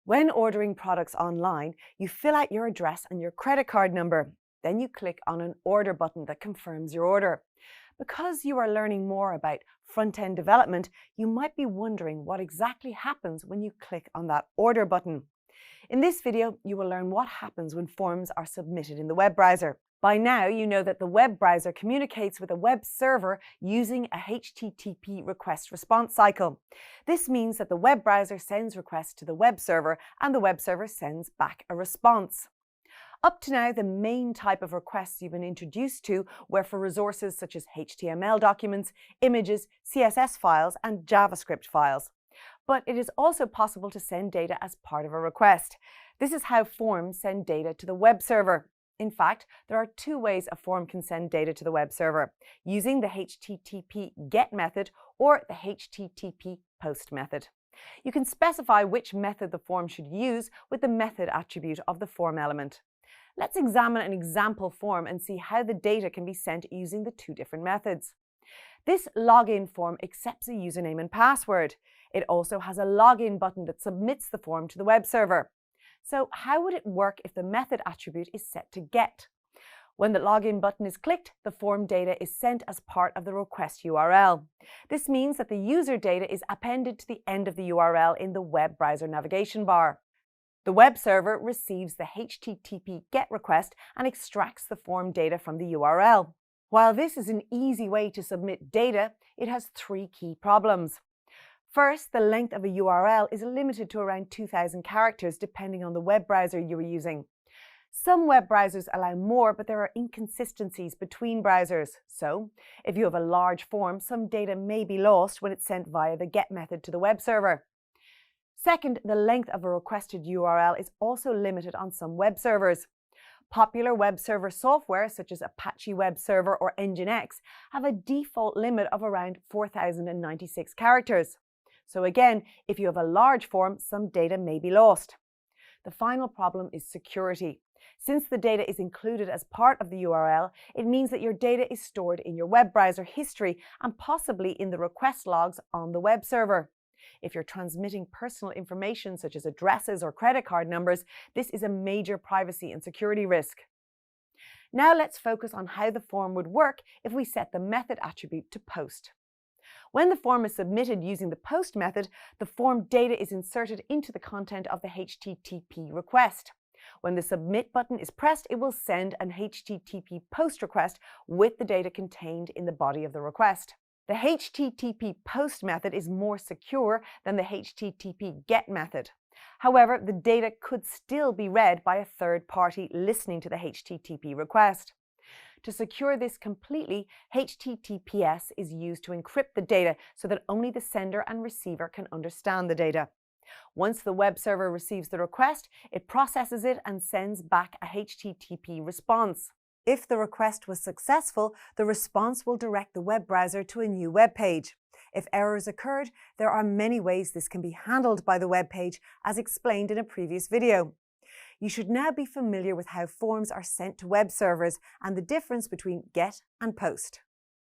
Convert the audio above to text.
When ordering products online, you fill out your address and your credit card number. Then you click on an order button that confirms your order. Because you are learning more about front-end development, you might be wondering what exactly happens when you click on that order button. In this video, you will learn what happens when forms are submitted in the web browser. By now, you know that the web browser communicates with a web server using a HTTP request-response cycle. This means that the web browser sends requests to the web server and the web server sends back a response. Up to now, the main type of requests you've been introduced to were for resources such as HTML documents, images, CSS files, and JavaScript files. But it is also possible to send data as part of a request. This is how forms send data to the web server. In fact, there are two ways a form can send data to the web server, using the HTTP GET method or the HTTP POST method. You can specify which method the form should use with the method attribute of the form element. Let's examine an example form and see how the data can be sent using the two different methods. This login form accepts a username and password. It also has a login button that submits the form to the web server. So how would it work if the method attribute is set to GET? When the login button is clicked, the form data is sent as part of the request URL. This means that the user data is appended to the end of the URL in the web browser navigation bar. The web server receives the HTTP GET request and extracts the form data from the URL. While this is an easy way to submit data, it has three key problems. First, the length of a URL is limited to around 2,000 characters depending on the web browser you are using. Some web browsers allow more, but there are inconsistencies between browsers. So, if you have a large form, some data may be lost when it's sent via the GET method to the web server. Second, the length of a requested URL is also limited on some web servers. Popular web server software such as Apache Web Server or Nginx have a default limit of around 4,096 characters. So again, if you have a large form, some data may be lost. The final problem is security. Since the data is included as part of the URL, it means that your data is stored in your web browser history and possibly in the request logs on the web server. If you're transmitting personal information such as addresses or credit card numbers, this is a major privacy and security risk. Now let's focus on how the form would work if we set the method attribute to POST. When the form is submitted using the POST method, the form data is inserted into the content of the HTTP request. When the submit button is pressed, it will send an HTTP POST request with the data contained in the body of the request. The HTTP POST method is more secure than the HTTP GET method. However, the data could still be read by a third party listening to the HTTP request. To secure this completely, HTTPS is used to encrypt the data so that only the sender and receiver can understand the data. Once the web server receives the request, it processes it and sends back a HTTP response. If the request was successful, the response will direct the web browser to a new web page. If errors occurred, there are many ways this can be handled by the web page, as explained in a previous video. You should now be familiar with how forms are sent to web servers and the difference between GET and POST.